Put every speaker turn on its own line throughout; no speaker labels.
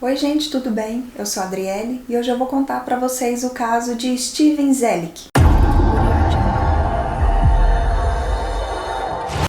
Oi gente, tudo bem? Eu sou a Adriele e hoje eu vou contar para vocês o caso de Steven Zellick.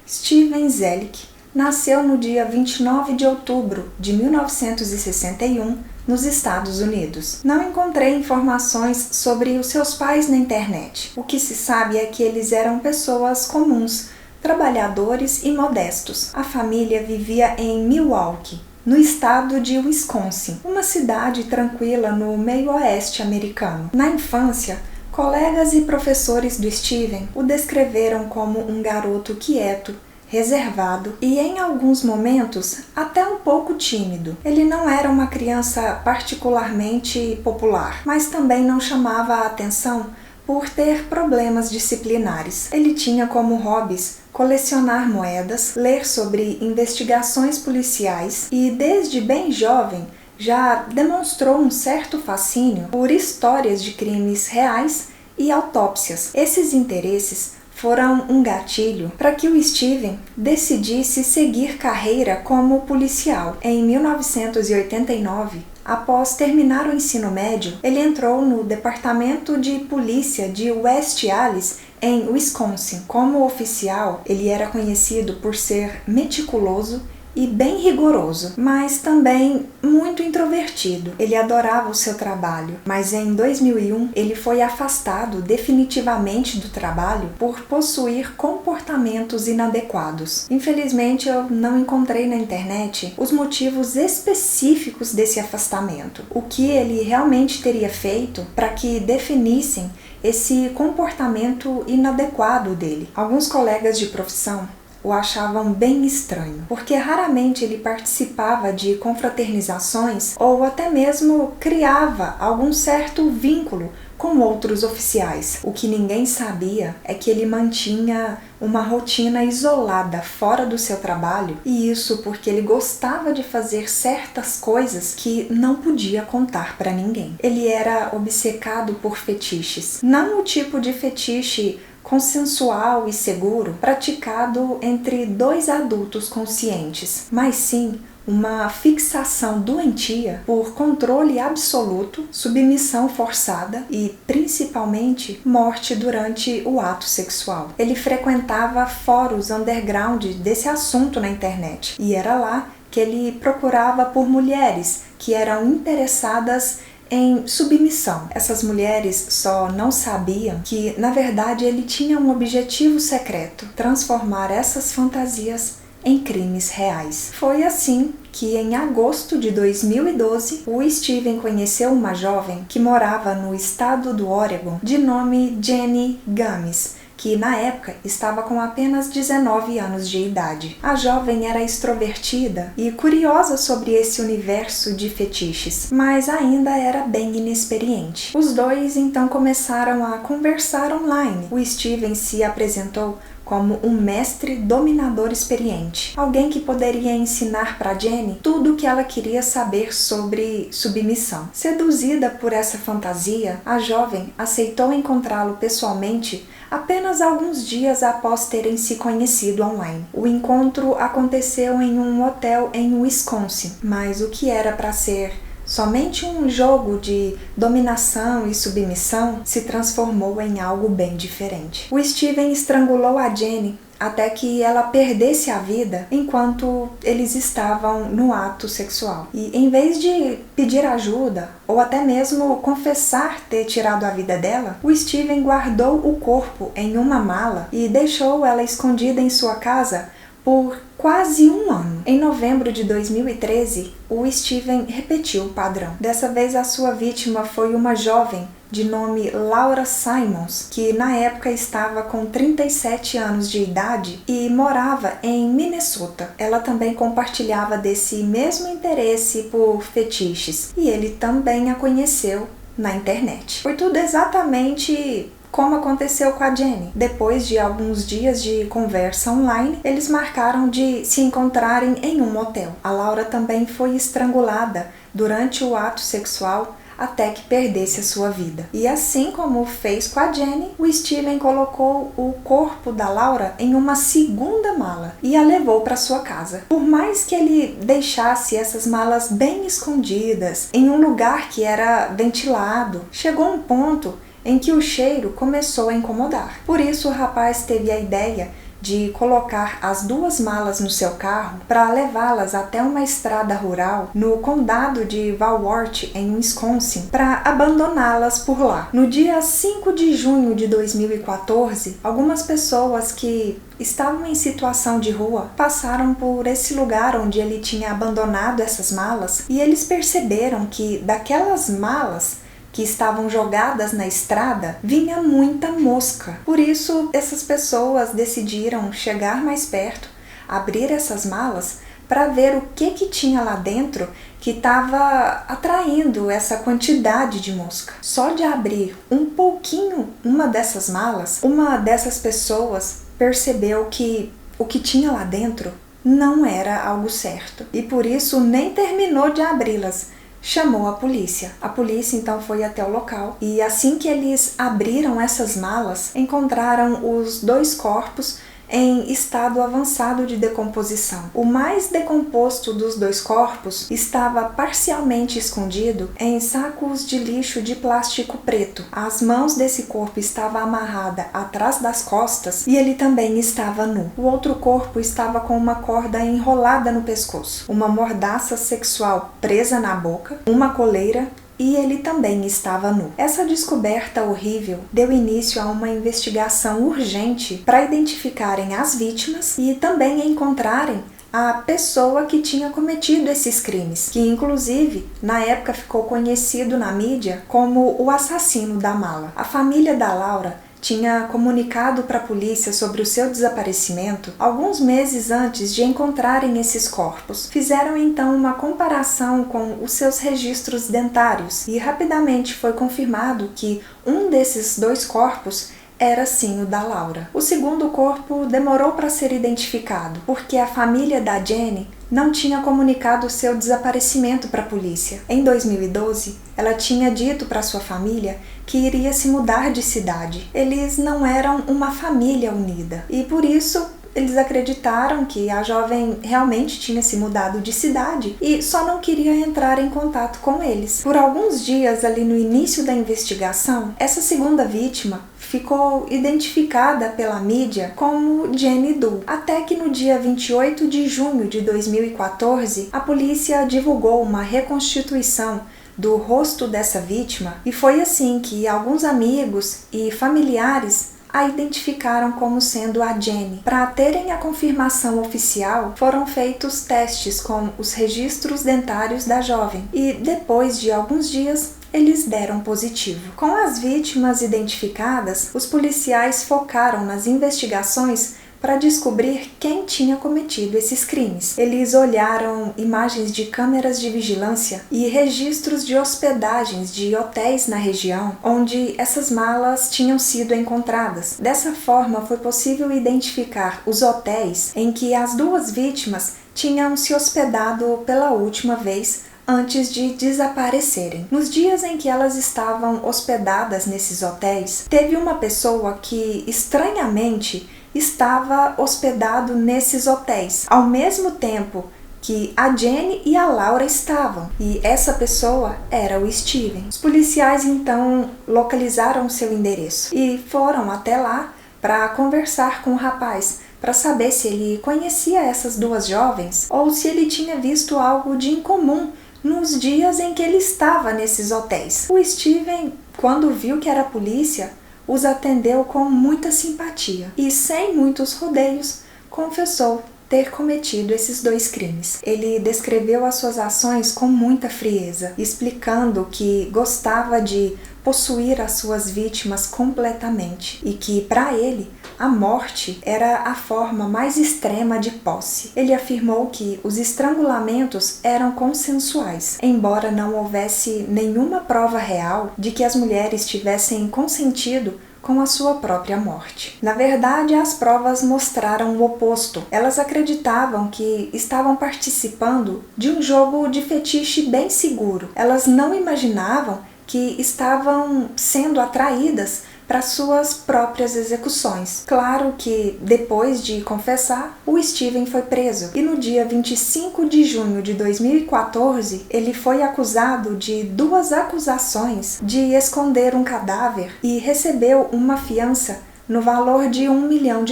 Steven Zellick nasceu no dia 29 de outubro de 1961 nos Estados Unidos. Não encontrei informações sobre os seus pais na internet. O que se sabe é que eles eram pessoas comuns, trabalhadores e modestos. A família vivia em Milwaukee, no estado de Wisconsin, uma cidade tranquila no meio-oeste americano. Na infância, colegas e professores do Steven o descreveram como um garoto quieto, reservado e, em alguns momentos, até um pouco tímido. Ele não era uma criança particularmente popular, mas também não chamava a atenção por ter problemas disciplinares. Ele tinha como hobbies colecionar moedas, ler sobre investigações policiais e, desde bem jovem, já demonstrou um certo fascínio por histórias de crimes reais e autópsias. Esses interesses foram um gatilho para que o Steven decidisse seguir carreira como policial. Em 1989, após terminar o ensino médio, ele entrou no Departamento de Polícia de West Allis, em Wisconsin. Como oficial, ele era conhecido por ser meticuloso e bem rigoroso, mas também muito introvertido. Ele adorava o seu trabalho, mas em 2001 ele foi afastado definitivamente do trabalho por possuir comportamentos inadequados. Infelizmente, eu não encontrei na internet os motivos específicos desse afastamento, o que ele realmente teria feito para que definissem esse comportamento inadequado dele. Alguns colegas de profissão o achavam bem estranho, porque raramente ele participava de confraternizações ou até mesmo criava algum certo vínculo com outros oficiais. O que ninguém sabia é que ele mantinha uma rotina isolada fora do seu trabalho, e isso porque ele gostava de fazer certas coisas que não podia contar para ninguém. Ele era obcecado por fetiches, não o tipo de fetiche consensual e seguro praticado entre dois adultos conscientes, mas sim uma fixação doentia por controle absoluto, submissão forçada e, principalmente, morte durante o ato sexual. Ele frequentava fóruns underground desse assunto na internet, e era lá que ele procurava por mulheres que eram interessadas em submissão. Essas mulheres só não sabiam que, na verdade, ele tinha um objetivo secreto: transformar essas fantasias em crimes reais. Foi assim que, em agosto de 2012, o Steven conheceu uma jovem que morava no estado do Oregon, de nome Jenny Gamis, que na época estava com apenas 19 anos de idade. A jovem era extrovertida e curiosa sobre esse universo de fetiches, mas ainda era bem inexperiente. Os dois então começaram a conversar online. O Steven se apresentou como um mestre dominador experiente, alguém que poderia ensinar para Jenny tudo o que ela queria saber sobre submissão. Seduzida por essa fantasia, a jovem aceitou encontrá-lo pessoalmente apenas alguns dias após terem se conhecido online. O encontro aconteceu em um hotel em Wisconsin, mas o que era para ser somente um jogo de dominação e submissão se transformou em algo bem diferente. O Steven estrangulou a Jenny até que ela perdesse a vida enquanto eles estavam no ato sexual. E em vez de pedir ajuda ou até mesmo confessar ter tirado a vida dela, o Steven guardou o corpo em uma mala e deixou ela escondida em sua casa por quase um ano. Em novembro de 2013, o Steven repetiu o padrão. Dessa vez, a sua vítima foi uma jovem de nome Laura Simmons, que na época estava com 37 anos de idade e morava em Minnesota. Ela também compartilhava desse mesmo interesse por fetiches, e ele também a conheceu na internet. Foi tudo exatamente como aconteceu com a Jenny. Depois de alguns dias de conversa online, eles marcaram de se encontrarem em um motel. A Laura também foi estrangulada durante o ato sexual até que perdesse a sua vida. E assim como fez com a Jenny, o Steven colocou o corpo da Laura em uma segunda mala e a levou para sua casa. Por mais que ele deixasse essas malas bem escondidas, em um lugar que era ventilado, chegou um ponto em que o cheiro começou a incomodar. Por isso o rapaz teve a ideia de colocar as duas malas no seu carro para levá-las até uma estrada rural no condado de Walworth, em Wisconsin, para abandoná-las por lá. No dia 5 de junho de 2014, algumas pessoas que estavam em situação de rua passaram por esse lugar onde ele tinha abandonado essas malas e eles perceberam que daquelas malas que estavam jogadas na estrada, vinha muita mosca. Por isso, essas pessoas decidiram chegar mais perto, abrir essas malas para ver o que tinha lá dentro que estava atraindo essa quantidade de mosca. Só de abrir um pouquinho uma dessas malas, uma dessas pessoas percebeu que o que tinha lá dentro não era algo certo e por isso nem terminou de abri-las. Chamou a polícia. A polícia então foi até o local e assim que eles abriram essas malas, encontraram os dois corpos em estado avançado de decomposição. O mais decomposto dos dois corpos estava parcialmente escondido em sacos de lixo de plástico preto. As mãos desse corpo estavam amarradas atrás das costas e ele também estava nu. O outro corpo estava com uma corda enrolada no pescoço, uma mordaça sexual presa na boca, uma coleira e ele também estava nu. Essa descoberta horrível deu início a uma investigação urgente para identificarem as vítimas e também encontrarem a pessoa que tinha cometido esses crimes, que inclusive na época ficou conhecido na mídia como o assassino da mala. A família da Laura tinha comunicado para a polícia sobre o seu desaparecimento alguns meses antes de encontrarem esses corpos. Fizeram então uma comparação com os seus registros dentários e rapidamente foi confirmado que um desses dois corpos era sim o da Laura. O segundo corpo demorou para ser identificado, porque a família da Jenny não tinha comunicado seu desaparecimento para a polícia. Em 2012, ela tinha dito para sua família que iria se mudar de cidade. Eles não eram uma família unida e por isso eles acreditaram que a jovem realmente tinha se mudado de cidade e só não queria entrar em contato com eles. Por alguns dias ali no início da investigação, essa segunda vítima ficou identificada pela mídia como Jenny Doe, até que no dia 28 de junho de 2014, a polícia divulgou uma reconstituição do rosto dessa vítima e foi assim que alguns amigos e familiares a identificaram como sendo a Jenny. Para terem a confirmação oficial, foram feitos testes com os registros dentários da jovem e depois de alguns dias eles deram positivo. Com as vítimas identificadas, os policiais focaram nas investigações para descobrir quem tinha cometido esses crimes. Eles olharam imagens de câmeras de vigilância e registros de hospedagens de hotéis na região onde essas malas tinham sido encontradas. Dessa forma, foi possível identificar os hotéis em que as duas vítimas tinham se hospedado pela última vez antes de desaparecerem. Nos dias em que elas estavam hospedadas nesses hotéis, teve uma pessoa que, estranhamente, estava hospedado nesses hotéis, ao mesmo tempo que a Jenny e a Laura estavam, e essa pessoa era o Steven. Os policiais então localizaram seu endereço e foram até lá para conversar com o rapaz, para saber se ele conhecia essas duas jovens ou se ele tinha visto algo de incomum nos dias em que ele estava nesses hotéis. O Steven, quando viu que era a polícia, os atendeu com muita simpatia e, sem muitos rodeios, confessou ter cometido esses dois crimes. Ele descreveu as suas ações com muita frieza, explicando que gostava de possuir as suas vítimas completamente e que, para ele, a morte era a forma mais extrema de posse. Ele afirmou que os estrangulamentos eram consensuais, embora não houvesse nenhuma prova real de que as mulheres tivessem consentido com a sua própria morte. Na verdade, as provas mostraram o oposto. Elas acreditavam que estavam participando de um jogo de fetiche bem seguro. Elas não imaginavam que estavam sendo atraídas para suas próprias execuções. Claro que, depois de confessar, o Steven foi preso e no dia 25 de junho de 2014, ele foi acusado de 2 acusações de esconder um cadáver e recebeu uma fiança no valor de $1 milhão.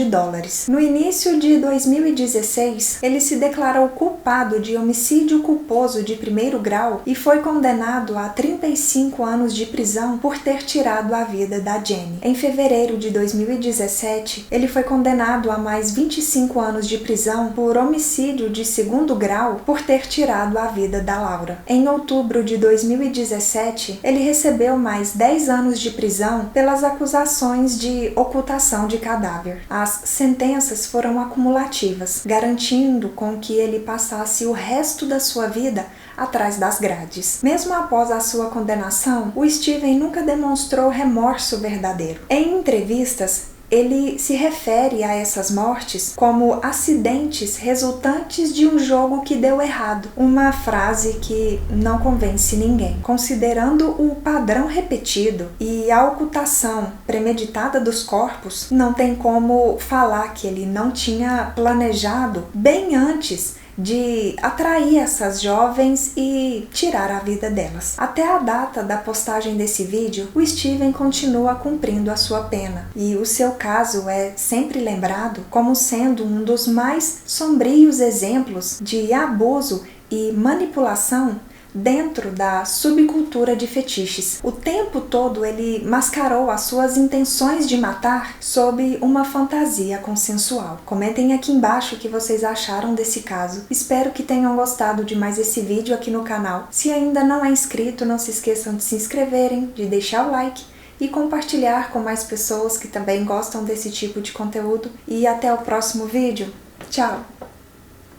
No início de 2016, ele se declarou culpado de homicídio culposo de primeiro grau e foi condenado a 35 anos de prisão por ter tirado a vida da Jenny. Em fevereiro de 2017, ele foi condenado a mais 25 anos de prisão por homicídio de segundo grau por ter tirado a vida da Laura. Em outubro de 2017, ele recebeu mais 10 anos de prisão pelas acusações de ocultação de cadáver. As sentenças foram acumulativas, garantindo com que ele passasse o resto da sua vida atrás das grades. Mesmo após a sua condenação, o Steven nunca demonstrou remorso verdadeiro. Em entrevistas, ele se refere a essas mortes como acidentes resultantes de um jogo que deu errado, uma frase que não convence ninguém. Considerando o padrão repetido e a ocultação premeditada dos corpos, não tem como falar que ele não tinha planejado bem antes de atrair essas jovens e tirar a vida delas. Até a data da postagem desse vídeo, o Steven continua cumprindo a sua pena, e o seu caso é sempre lembrado como sendo um dos mais sombrios exemplos de abuso e manipulação dentro da subcultura de fetiches. O tempo todo ele mascarou as suas intenções de matar sob uma fantasia consensual. Comentem aqui embaixo o que vocês acharam desse caso. Espero que tenham gostado de mais esse vídeo aqui no canal. Se ainda não é inscrito, não se esqueçam de se inscreverem, de deixar o like e compartilhar com mais pessoas que também gostam desse tipo de conteúdo. E até o próximo vídeo. Tchau!